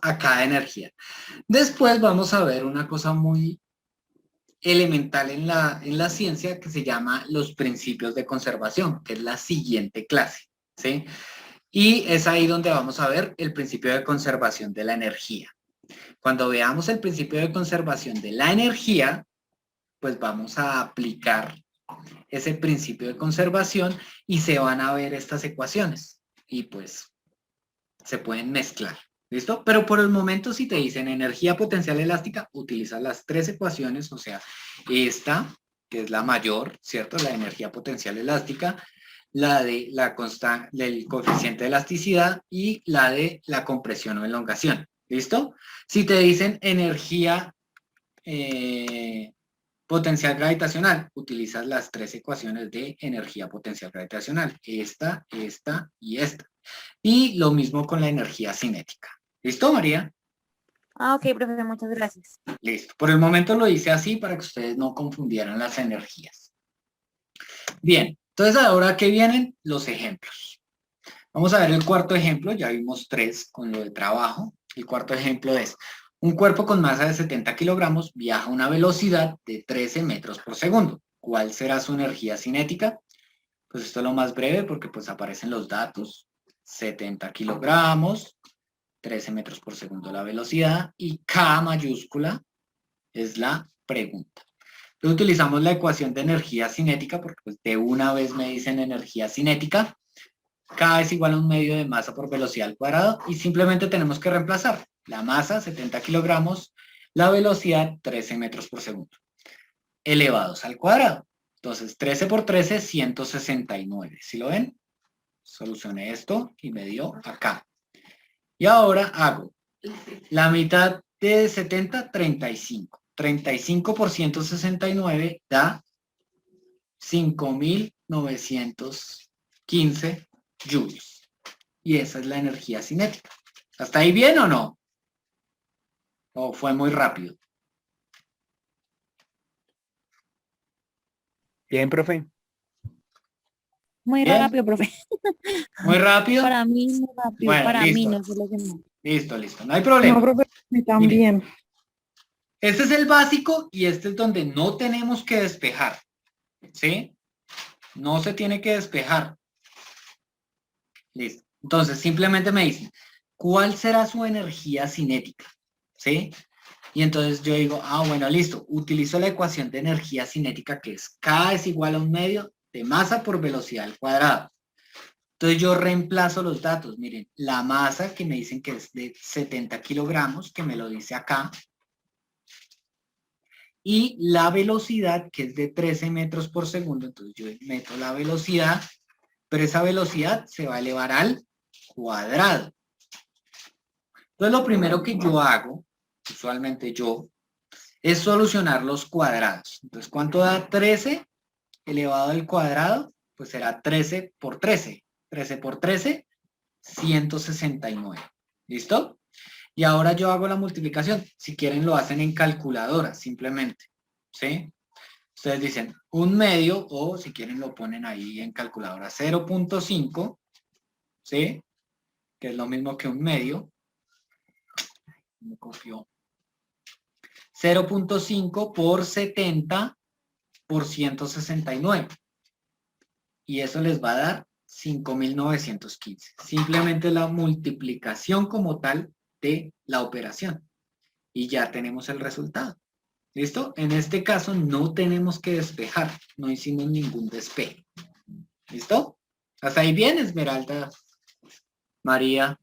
a cada energía. Después vamos a ver una cosa muy elemental en la ciencia que se llama los principios de conservación, que es la siguiente clase, ¿sí? Y es ahí donde vamos a ver el principio de conservación de la energía. Cuando veamos el principio de conservación de la energía, pues vamos a aplicar ese principio de conservación y se van a ver estas ecuaciones y pues se pueden mezclar. ¿Listo? Pero por el momento si te dicen energía potencial elástica, utiliza las tres ecuaciones, o sea, esta, que es la mayor, ¿cierto? La energía potencial elástica, la de la constante del coeficiente de elasticidad y la de la compresión o elongación. ¿Listo? Si te dicen energía potencial gravitacional, utilizas las tres ecuaciones de energía potencial gravitacional, esta y esta. Y lo mismo con la energía cinética. ¿Listo, María? Ah, ok, profe, muchas gracias. Listo. Por el momento lo hice así para que ustedes no confundieran las energías. Bien, entonces ahora que vienen los ejemplos. Vamos a ver el cuarto ejemplo, ya vimos 3 con lo de trabajo. El cuarto ejemplo es, un cuerpo con masa de 70 kilogramos viaja a una velocidad de 13 metros por segundo. ¿Cuál será su energía cinética? Pues esto es lo más breve porque pues aparecen los datos. 70 kilogramos, 13 metros por segundo la velocidad y K mayúscula es la pregunta. Entonces utilizamos la ecuación de energía cinética porque pues, de una vez me dicen energía cinética. K es igual a un medio de masa por velocidad al cuadrado y simplemente tenemos que reemplazar la masa, 70 kilogramos, la velocidad, 13 metros por segundo, elevados al cuadrado. Entonces, 13 por 13, 169. ¿Sí lo ven? Solucioné esto y me dio acá. Y ahora hago la mitad de 70, 35. 35 por 169 da 5.915 joules. Y esa es la energía cinética. ¿Hasta ahí bien o no? ¿O fue muy rápido? Bien, profe. Muy Bien. rápido, profe. ¿Muy rápido? Para mí, muy rápido. Bueno, Para mí, listo. no sé lo que no. Listo, listo. No hay problema. No, profe, también. Este es el básico y este es donde no tenemos que despejar. ¿Sí? No se tiene que despejar. Listo. Entonces, simplemente me dicen, ¿cuál será su energía cinética? ¿Sí? Y entonces yo digo, bueno, listo. Utilizo la ecuación de energía cinética que es K es igual a un medio de masa por velocidad al cuadrado. Entonces yo reemplazo los datos. Miren, la masa que me dicen que es de 70 kilogramos, que me lo dice acá. Y la velocidad que es de 13 metros por segundo. Entonces yo meto la velocidad, pero esa velocidad se va a elevar al cuadrado. Entonces lo primero que yo hago, usualmente yo, es solucionar los cuadrados. Entonces, ¿cuánto da 13 elevado al cuadrado? Pues será 13 por 13. 13 por 13, 169. ¿Listo? Y ahora yo hago la multiplicación. Si quieren lo hacen en calculadora, simplemente. ¿Sí? Ustedes dicen un medio o si quieren lo ponen ahí en calculadora 0.5. ¿Sí? Que es lo mismo que un medio. Me copió. 0.5 por 70 por 169. Y eso les va a dar 5.915. Simplemente la multiplicación como tal de la operación. Y ya tenemos el resultado. ¿Listo? En este caso no tenemos que despejar. No hicimos ningún despeje. ¿Listo? ¿Hasta ahí bien, Esmeralda? María.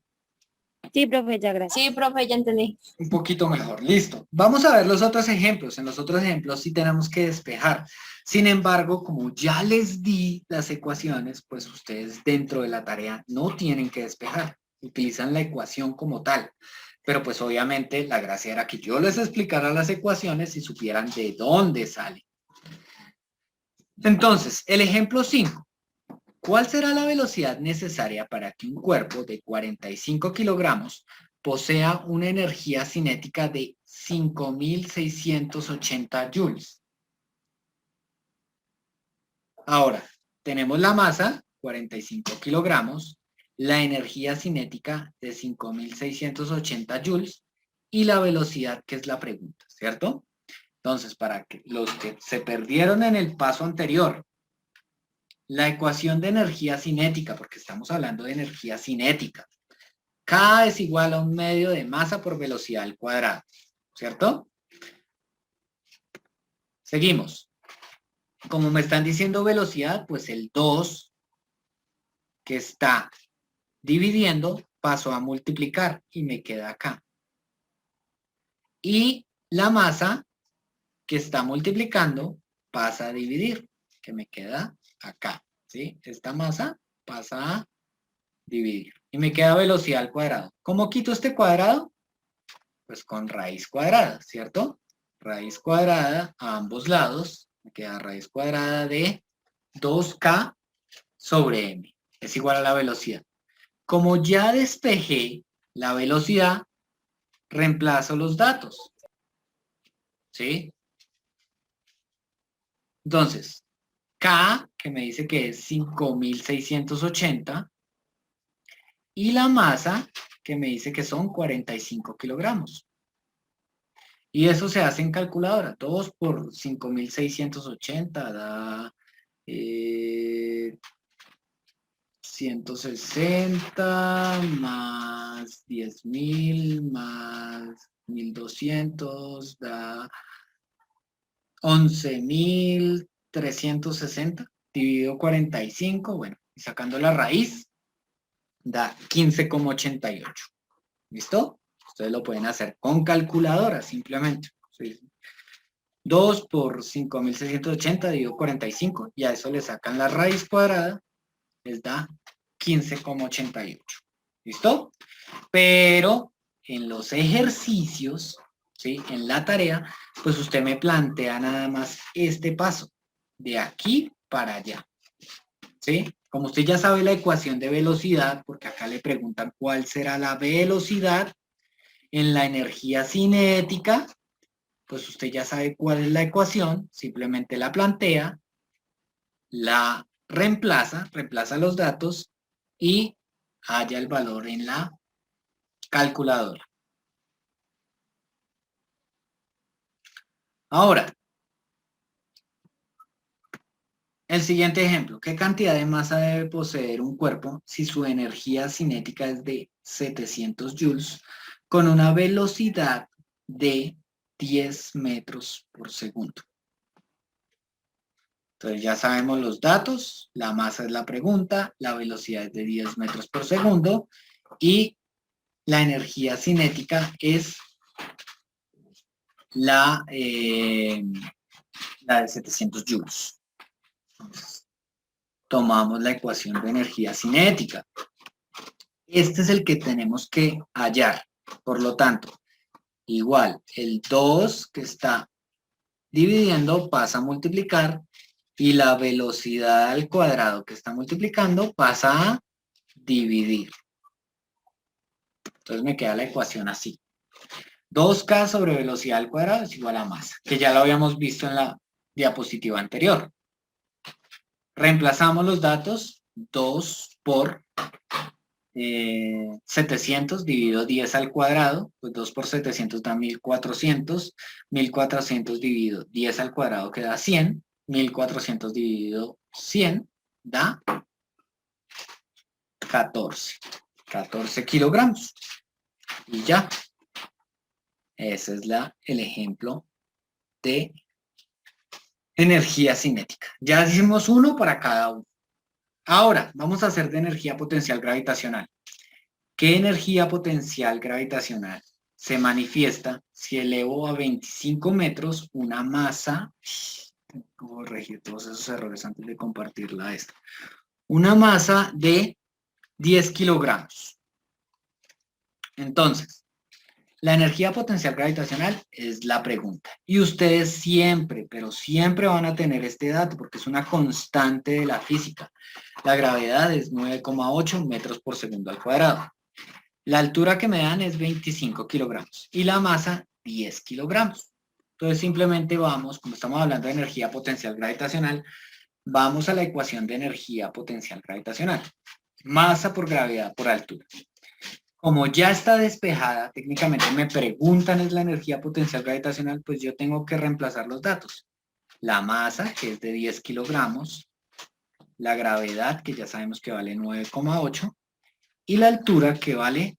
Sí, profe, ya, gracias. Sí, profe, ya entendí. Un poquito mejor. Listo. Vamos a ver los otros ejemplos. En los otros ejemplos sí tenemos que despejar. Sin embargo, como ya les di las ecuaciones, pues ustedes dentro de la tarea no tienen que despejar. Utilizan la ecuación como tal. Pero pues obviamente la gracia era que yo les explicara las ecuaciones y supieran de dónde sale. Entonces, el ejemplo 5. ¿Cuál será la velocidad necesaria para que un cuerpo de 45 kilogramos posea una energía cinética de 5.680 joules? Ahora, tenemos la masa, 45 kilogramos, la energía cinética de 5.680 joules y la velocidad, que es la pregunta, ¿cierto? Entonces, para que los que se perdieron en el paso anterior, la ecuación de energía cinética, porque estamos hablando de energía cinética, K es igual a un medio de masa por velocidad al cuadrado, ¿cierto? Seguimos. Como me están diciendo velocidad, pues el 2 que está dividiendo paso a multiplicar y me queda acá. Y la masa que está multiplicando pasa a dividir, que me queda acá, ¿sí? Esta masa pasa a dividir y me queda velocidad al cuadrado. ¿Cómo quito este cuadrado? Pues con raíz cuadrada, ¿cierto? Raíz cuadrada a ambos lados, me queda raíz cuadrada de 2K sobre M. Es igual a la velocidad. Como ya despejé la velocidad, reemplazo los datos. ¿Sí? Entonces, K, que me dice que es 5.680, y la masa, que me dice que son 45 kilogramos. Y eso se hace en calculadora. 2 por 5.680 da 160 más 10.000 más 1.200 da 11.360 dividido 45, bueno, y sacando la raíz da 15,88. ¿Listo? Ustedes lo pueden hacer con calculadora simplemente. Sí. 2 por 5.680 dividido 45, y a eso le sacan la raíz cuadrada, les da 15,88. ¿Listo? Pero en los ejercicios, ¿sí? En la tarea, pues usted me plantea nada más este paso, de aquí para allá. ¿Sí? Como usted ya sabe la ecuación de velocidad, porque acá le preguntan cuál será la velocidad en la energía cinética, pues usted ya sabe cuál es la ecuación, simplemente la plantea, la reemplaza los datos y halla el valor en la calculadora. Ahora, el siguiente ejemplo. ¿Qué cantidad de masa debe poseer un cuerpo si su energía cinética es de 700 joules con una velocidad de 10 metros por segundo? Entonces ya sabemos los datos, la masa es la pregunta, la velocidad es de 10 metros por segundo y la energía cinética es la de 700 joules. Entonces, tomamos la ecuación de energía cinética. Este es el que tenemos que hallar. Por lo tanto, igual, el 2 que está dividiendo pasa a multiplicar y la velocidad al cuadrado que está multiplicando pasa a dividir. Entonces me queda la ecuación así. 2K sobre velocidad al cuadrado es igual a masa, que ya lo habíamos visto en la diapositiva anterior. Reemplazamos los datos, 2 por 700 dividido 10 al cuadrado, pues 2 por 700 da 1400, 1400 dividido 10 al cuadrado queda 100, 1400 dividido 100 da 14 kilogramos. Y ya, ese es el ejemplo de energía cinética. Ya hicimos uno para cada uno. Ahora, vamos a hacer de energía potencial gravitacional. ¿Qué energía potencial gravitacional se manifiesta si elevo a 25 metros una masa? Tengo que corregir todos esos errores antes de compartirla esta. Una masa de 10 kilogramos. Entonces, la energía potencial gravitacional es la pregunta. Y ustedes siempre, pero siempre van a tener este dato porque es una constante de la física. La gravedad es 9,8 metros por segundo al cuadrado. La altura que me dan es 25 kilogramos y la masa 10 kilogramos. Entonces simplemente vamos, como estamos hablando de energía potencial gravitacional, vamos a la ecuación de energía potencial gravitacional. Masa por gravedad por altura. Como ya está despejada, técnicamente me preguntan es la energía potencial gravitacional, pues yo tengo que reemplazar los datos. La masa, que es de 10 kilogramos, la gravedad, que ya sabemos que vale 9,8, y la altura, que vale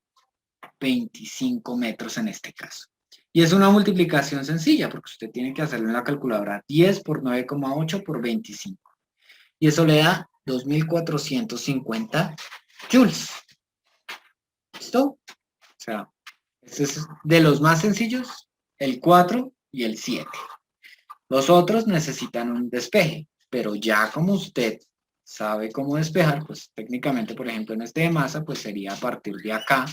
25 metros en este caso. Y es una multiplicación sencilla, porque usted tiene que hacerlo en la calculadora. 10 por 9,8 por 25. Y eso le da 2.450 joules. ¿Listo? O sea, este es de los más sencillos, el 4 y el 7. Los otros necesitan un despeje, pero ya como usted sabe cómo despejar, pues técnicamente, por ejemplo, en este de masa, pues sería a partir de acá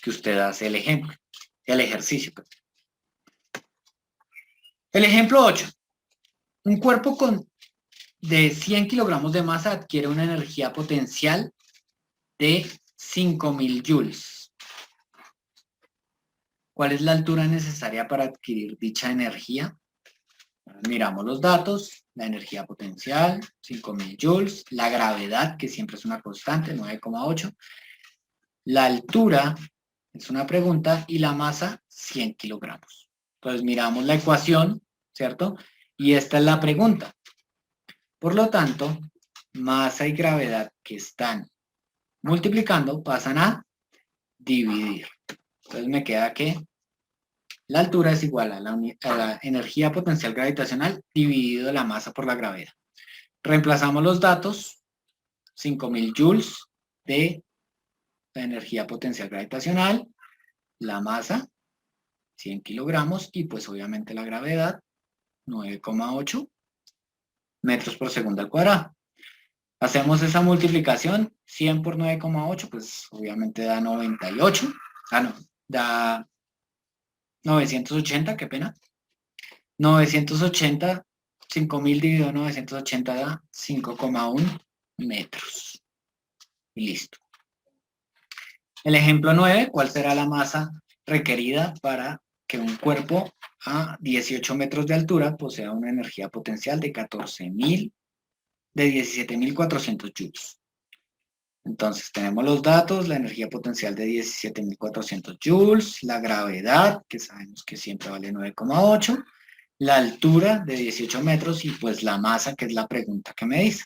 que usted hace el ejemplo, el ejercicio. El ejemplo 8. Un cuerpo de 100 kilogramos de masa adquiere una energía potencial de 5.000 joules. ¿Cuál es la altura necesaria para adquirir dicha energía? Miramos los datos, la energía potencial, 5.000 joules, la gravedad, que siempre es una constante, 9,8, La altura es una pregunta y la masa 100 kilogramos. Entonces miramos la ecuación, ¿cierto? Y esta es la pregunta. Por lo tanto, masa y gravedad que están multiplicando pasan a dividir. Entonces me queda que la altura es igual a la energía potencial gravitacional dividido la masa por la gravedad. Reemplazamos los datos, 5.000 joules de la energía potencial gravitacional, la masa, 100 kilogramos, y pues obviamente la gravedad, 9,8 metros por segundo al cuadrado. Hacemos esa multiplicación, 100 por 9,8, pues obviamente da 98. No, da 980, qué pena. 980, 5.000 dividido 980 da 5,1 metros. Y listo. El ejemplo 9, ¿cuál será la masa requerida para que un cuerpo a 18 metros de altura posea una energía potencial de 17.400 joules? Entonces tenemos los datos, la energía potencial de 17.400 joules, la gravedad, que sabemos que siempre vale 9,8, la altura de 18 metros y pues la masa, que es la pregunta que me dice.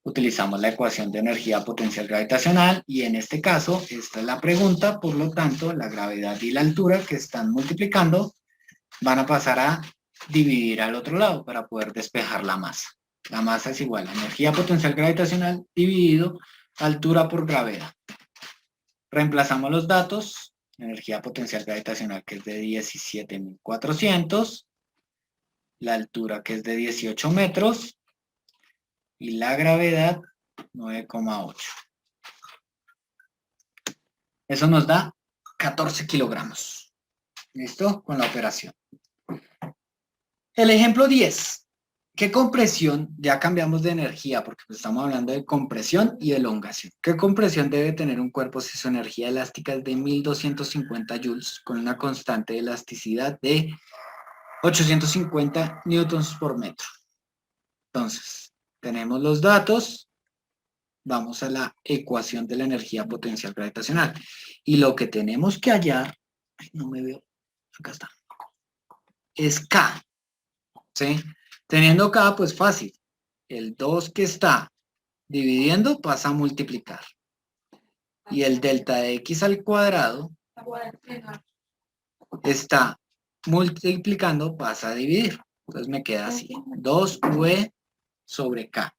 Utilizamos la ecuación de energía potencial gravitacional y en este caso, esta es la pregunta, por lo tanto, la gravedad y la altura que están multiplicando van a pasar a dividir al otro lado para poder despejar la masa. La masa es igual a energía potencial gravitacional dividido altura por gravedad. Reemplazamos los datos, energía potencial gravitacional que es de 17.400, la altura que es de 18 metros, y la gravedad 9,8. Eso nos da 14 kilogramos. ¿Listo? Con la operación. El ejemplo 10. ¿Qué compresión? Ya cambiamos de energía porque estamos hablando de compresión y elongación. ¿Qué compresión debe tener un cuerpo si su energía elástica es de 1.250 joules con una constante de elasticidad de 850 newtons por metro? Entonces, tenemos los datos, vamos a la ecuación de la energía potencial gravitacional. Y lo que tenemos que hallar, no me veo, acá está, es K, ¿sí? Teniendo K, pues fácil. El 2 que está dividiendo pasa a multiplicar. Y el delta de X al cuadrado está multiplicando, pasa a dividir. Entonces me queda así, 2V sobre K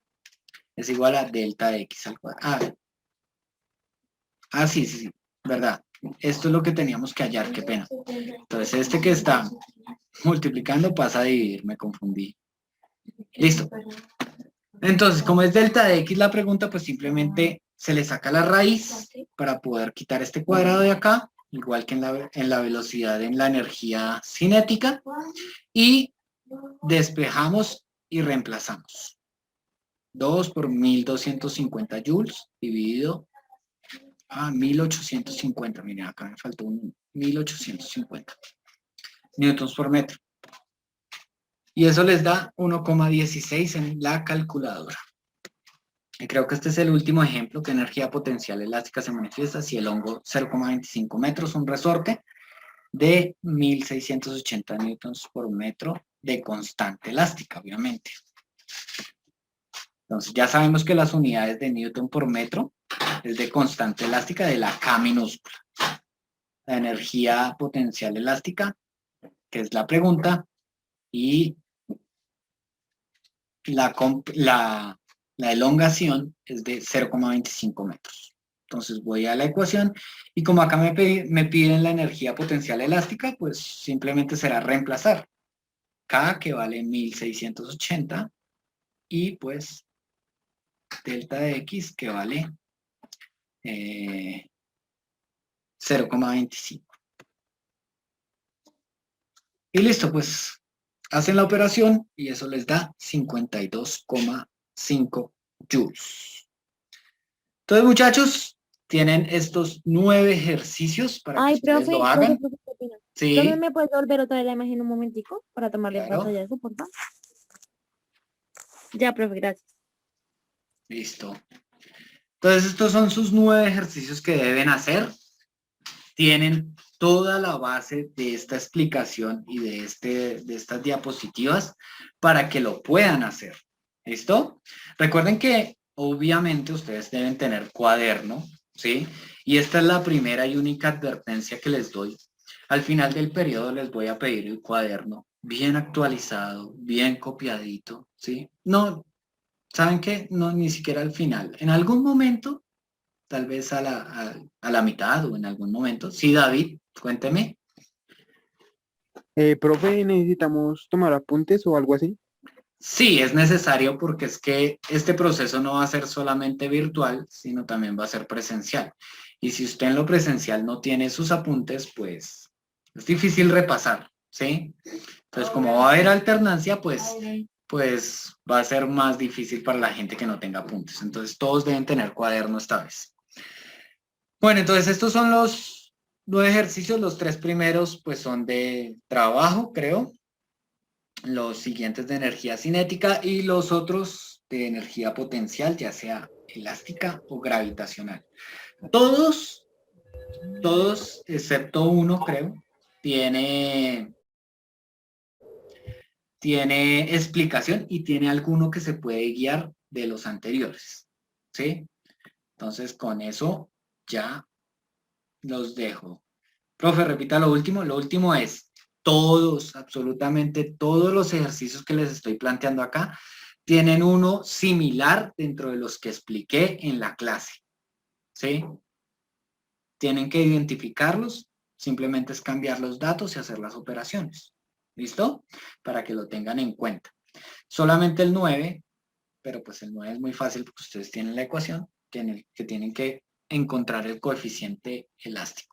es igual a delta de X al cuadrado. Sí, verdad. Esto es lo que teníamos que hallar, qué pena. Entonces este que está multiplicando pasa a dividir, me confundí. Listo. Entonces, como es delta de X la pregunta, pues simplemente se le saca la raíz para poder quitar este cuadrado de acá, igual que en la velocidad en la energía cinética, y despejamos y reemplazamos. 2 por 1.250 joules dividido a 1.850. Miren, acá me faltó un 1.850 newtons por metro. Y eso les da 1,16 en la calculadora. Y creo que este es el último ejemplo que energía potencial elástica se manifiesta si el hongo 0,25 metros, un resorte de 1.680 newtons por metro de constante elástica, obviamente. Entonces ya sabemos que las unidades de newton por metro es de constante elástica de la K minúscula. La energía potencial elástica, que es la pregunta, y la elongación es de 0,25 metros. Entonces voy a la ecuación y como acá me piden la energía potencial elástica, pues simplemente será reemplazar K, que vale 1.680, y pues delta de X, que vale 0,25. Y listo, pues hacen la operación y eso les da 52,5 joules. Entonces, muchachos, tienen estos 9 ejercicios para que Ay, ustedes profe, lo hagan. profe, ¿qué opina? Sí, Profe, ¿me puedes volver otra vez la imagen un momentico para tomarle claro. pantalla a eso, por favor? Ya, profe, gracias. Listo. Entonces, estos son sus 9 ejercicios que deben hacer. Tienen toda la base de esta explicación y de estas diapositivas para que lo puedan hacer. ¿Listo? Recuerden que obviamente ustedes deben tener cuaderno, ¿sí? Y esta es la primera y única advertencia que les doy. Al final del periodo les voy a pedir el cuaderno bien actualizado, bien copiadito, ¿sí? No, ¿saben qué? No, ni siquiera al final. En algún momento, tal vez a la mitad o en algún momento. Sí, David, cuénteme. Profe, ¿necesitamos tomar apuntes o algo así? Sí, es necesario porque es que este proceso no va a ser solamente virtual, sino también va a ser presencial. Y si usted en lo presencial no tiene sus apuntes, pues es difícil repasar, ¿sí? Entonces, como va a haber alternancia, pues va a ser más difícil para la gente que no tenga apuntes. Entonces, todos deben tener cuaderno esta vez. Bueno, entonces estos son los 9 ejercicios. Los 3 primeros, pues, son de trabajo, creo. Los siguientes de energía cinética y los otros de energía potencial, ya sea elástica o gravitacional. Todos, excepto uno, creo, tiene explicación y tiene alguno que se puede guiar de los anteriores, ¿sí? Entonces, con eso ya los dejo. Profe, repita lo último. Lo último es todos, absolutamente todos los ejercicios que les estoy planteando acá tienen uno similar dentro de los que expliqué en la clase, ¿sí? Tienen que identificarlos, simplemente es cambiar los datos y hacer las operaciones. ¿Listo? Para que lo tengan en cuenta. Solamente el 9, pero pues el 9 es muy fácil porque ustedes tienen la ecuación que tienen que encontrar el coeficiente elástico.